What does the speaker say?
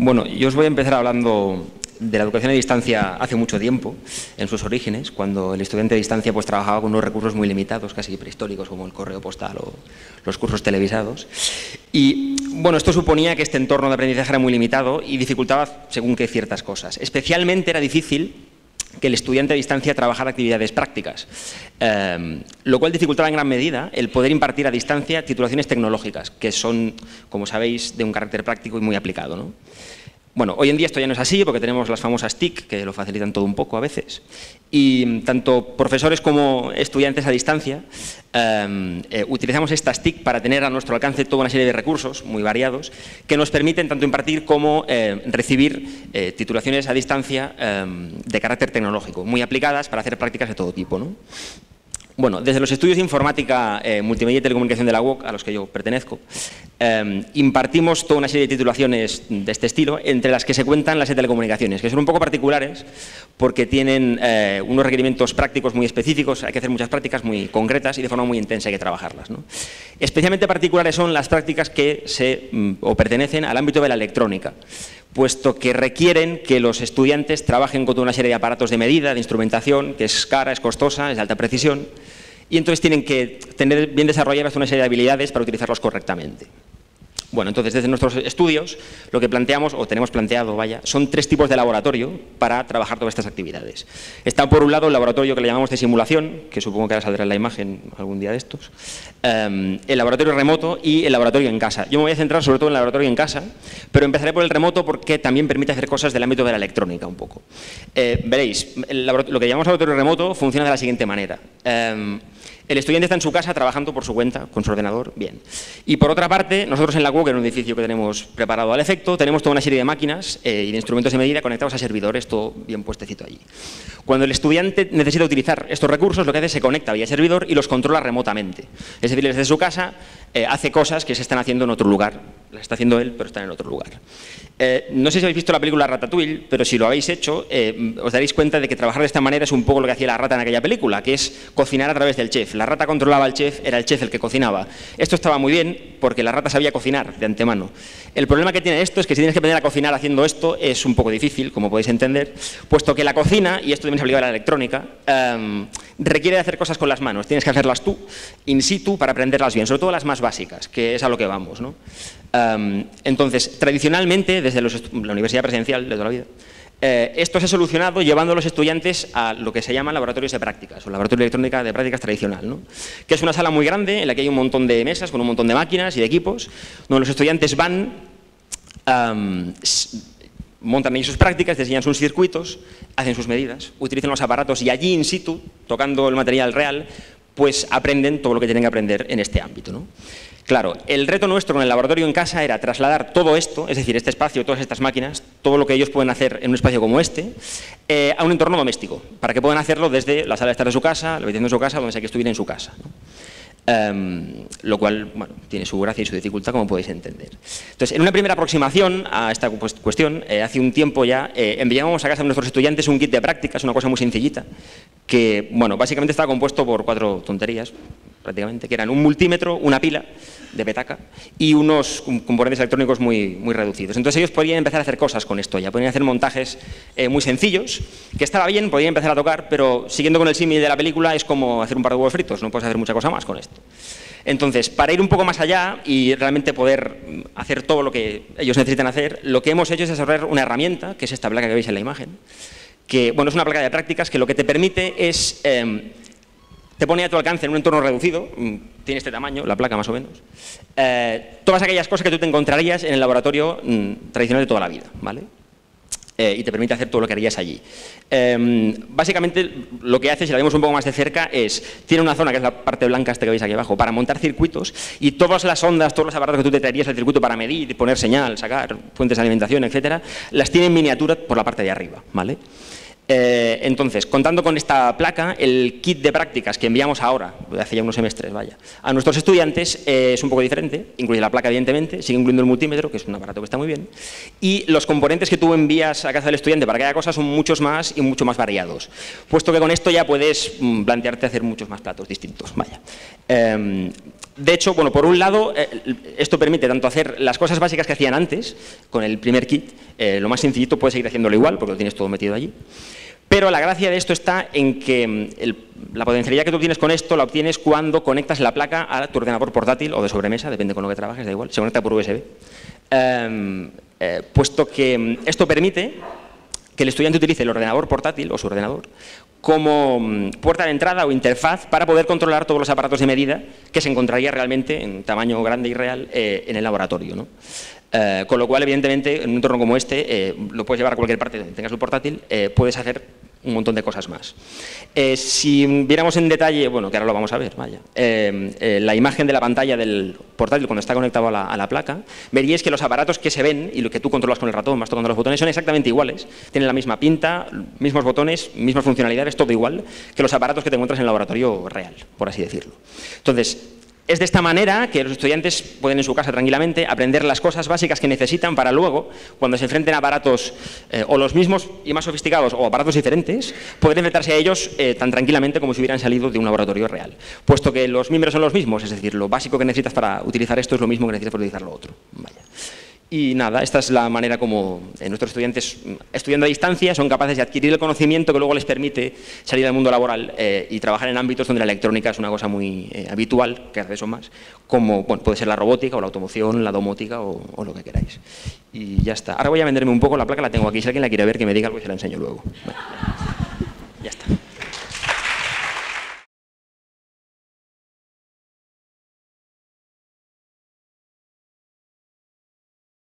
Bueno, yo os voy a empezar hablando de la educación a distancia hace mucho tiempo, en sus orígenes, cuando el estudiante a distancia pues trabajaba con unos recursos muy limitados, casi prehistóricos, como el correo postal o los cursos televisados. Y bueno, esto suponía que este entorno de aprendizaje era muy limitado y dificultaba según qué ciertas cosas. Especialmente era difícil que el estudiante a distancia trabajara actividades prácticas, lo cual dificultaba en gran medida el poder impartir a distancia titulaciones tecnológicas, que son, como sabéis, de un carácter práctico y muy aplicado, ¿no? Bueno, hoy en día esto ya no es así porque tenemos las famosas TIC, que lo facilitan todo un poco a veces, y tanto profesores como estudiantes a distancia utilizamos estas TIC para tener a nuestro alcance toda una serie de recursos muy variados que nos permiten tanto impartir como recibir titulaciones a distancia de carácter tecnológico, muy aplicadas para hacer prácticas de todo tipo, ¿no? Bueno, desde los estudios de informática, multimedia y telecomunicación de la UOC, a los que yo pertenezco, impartimos toda una serie de titulaciones de este estilo, entre las que se cuentan las de telecomunicaciones, que son un poco particulares porque tienen unos requerimientos prácticos muy específicos, hay que hacer muchas prácticas muy concretas y de forma muy intensa hay que trabajarlas, ¿no? Especialmente particulares son las prácticas que pertenecen al ámbito de la electrónica, puesto que requieren que los estudiantes trabajen con toda una serie de aparatos de medida, de instrumentación, que es cara, es costosa, es de alta precisión, y entonces tienen que tener bien desarrolladas una serie de habilidades para utilizarlos correctamente. Bueno, entonces desde nuestros estudios lo que planteamos, o tenemos planteado, vaya, son tres tipos de laboratorio para trabajar todas estas actividades. Está por un lado el laboratorio que le llamamos de simulación, que supongo que ahora saldrá en la imagen algún día de estos, el laboratorio remoto y el laboratorio en casa. Yo me voy a centrar sobre todo en el laboratorio en casa, pero empezaré por el remoto porque también permite hacer cosas del ámbito de la electrónica un poco. Veréis, lo que llamamos laboratorio remoto funciona de la siguiente manera. El estudiante está en su casa trabajando por su cuenta, con su ordenador, bien. Y por otra parte, nosotros en la UOC, en un edificio que tenemos preparado al efecto, tenemos toda una serie de máquinas y de instrumentos de medida conectados a servidores, todo bien puestecito allí. Cuando el estudiante necesita utilizar estos recursos, lo que hace es se conecta vía servidor y los controla remotamente. Es decir, desde su casa hace cosas que se están haciendo en otro lugar. Las está haciendo él, pero están en otro lugar. No sé si habéis visto la película Ratatouille, pero si lo habéis hecho, os daréis cuenta de que trabajar de esta manera es un poco lo que hacía la rata en aquella película, que es cocinar a través del chef. La rata controlaba al chef, era el chef el que cocinaba. Esto estaba muy bien porque la rata sabía cocinar de antemano. El problema que tiene esto es que si tienes que aprender a cocinar haciendo esto es un poco difícil, como podéis entender, puesto que la cocina, y esto también se aplica a la electrónica, requiere de hacer cosas con las manos. Tienes que hacerlas tú, in situ, para aprenderlas bien, sobre todo las más básicas, que es a lo que vamos, ¿no? Entonces, tradicionalmente, desde la universidad presencial de toda la vida, esto se ha solucionado llevando a los estudiantes a lo que se llaman laboratorios de prácticas, o laboratorio de electrónica de prácticas tradicional, ¿no? Que es una sala muy grande en la que hay un montón de mesas con un montón de máquinas y de equipos, donde los estudiantes van, montan ahí sus prácticas, diseñan sus circuitos, hacen sus medidas, utilizan los aparatos y allí in situ, tocando el material real, pues aprenden todo lo que tienen que aprender en este ámbito, ¿no? Claro, el reto nuestro en el laboratorio en casa era trasladar todo esto, es decir, este espacio, todas estas máquinas, todo lo que ellos pueden hacer en un espacio como este, a un entorno doméstico, para que puedan hacerlo desde la sala de estar de su casa, la habitación de su casa, donde sea que estuvieran en su casa, ¿no? Lo cual, bueno, tiene su gracia y su dificultad, como podéis entender. Entonces, en una primera aproximación a esta cuestión, hace un tiempo ya, enviábamos a casa de nuestros estudiantes un kit de prácticas, una cosa muy sencillita, que, bueno, básicamente estaba compuesto por 4 tonterías, prácticamente, que eran un multímetro, una pila de petaca y unos componentes electrónicos muy reducidos. Entonces ellos podían empezar a hacer cosas con esto, ya podían hacer montajes muy sencillos, que estaba bien, podían empezar a tocar, pero siguiendo con el símil de la película es como hacer un par de huevos fritos, no puedes hacer mucha cosa más con esto. Entonces, para ir un poco más allá y realmente poder hacer todo lo que ellos necesitan hacer, lo que hemos hecho es desarrollar una herramienta, que es esta placa que veis en la imagen, que, bueno, es una placa de prácticas que lo que te permite es te pone a tu alcance en un entorno reducido, tiene este tamaño, la placa más o menos, todas aquellas cosas que tú te encontrarías en el laboratorio tradicional de toda la vida, ¿vale? Y te permite hacer todo lo que harías allí. Básicamente lo que hace, si la vemos un poco más de cerca, tiene una zona, que es la parte blanca esta que veis aquí abajo, para montar circuitos y todas las ondas, todos los aparatos que tú te traerías al circuito para medir, poner señal, sacar fuentes de alimentación, etcétera, las tiene en miniatura por la parte de arriba, ¿vale? Entonces, contando con esta placa, el kit de prácticas que enviamos ahora, hace ya unos semestres, vaya, a nuestros estudiantes es un poco diferente. Incluye la placa, evidentemente, sigue incluyendo el multímetro, que es un aparato que está muy bien, y los componentes que tú envías a casa del estudiante para que haga cosas son muchos más y mucho más variados, puesto que con esto ya puedes plantearte hacer muchos más platos distintos, vaya. De hecho, bueno, por un lado, esto permite tanto hacer las cosas básicas que hacían antes, con el primer kit, lo más sencillito puedes seguir haciéndolo igual, porque lo tienes todo metido allí. Pero la gracia de esto está en que la potencialidad que tú obtienes con esto la obtienes cuando conectas la placa a tu ordenador portátil o de sobremesa, depende con lo que trabajes, da igual, se conecta por USB. Puesto que esto permite que el estudiante utilice el ordenador portátil o su ordenador como puerta de entrada o interfaz para poder controlar todos los aparatos de medida que se encontraría realmente en tamaño grande y real en el laboratorio, ¿no? Con lo cual, evidentemente, en un entorno como este, lo puedes llevar a cualquier parte donde tengas el portátil, puedes hacer un montón de cosas más. Si viéramos en detalle, bueno, que ahora lo vamos a ver, vaya, la imagen de la pantalla del portátil cuando está conectado a la placa, veríais que los aparatos que se ven y lo que tú controlas con el ratón, vas tocando los botones, son exactamente iguales. Tienen la misma pinta, mismos botones, mismas funcionalidades, todo igual que los aparatos que te encuentras en el laboratorio real, por así decirlo. Entonces, es de esta manera que los estudiantes pueden en su casa tranquilamente aprender las cosas básicas que necesitan para luego, cuando se enfrenten a aparatos o los mismos y más sofisticados o aparatos diferentes, poder enfrentarse a ellos tan tranquilamente como si hubieran salido de un laboratorio real. Puesto que los miembros son los mismos, es decir, lo básico que necesitas para utilizar esto es lo mismo que necesitas para utilizar lo otro. Vaya. Y nada, esta es la manera como nuestros estudiantes, estudiando a distancia, son capaces de adquirir el conocimiento que luego les permite salir al mundo laboral y trabajar en ámbitos donde la electrónica es una cosa muy habitual, que hace eso más, como bueno, puede ser la robótica o la automoción, la domótica o lo que queráis. Y ya está. Ahora voy a venderme un poco la placa, la tengo aquí. Si alguien la quiere ver, que me diga algo y se la enseño luego. Bueno, ya está.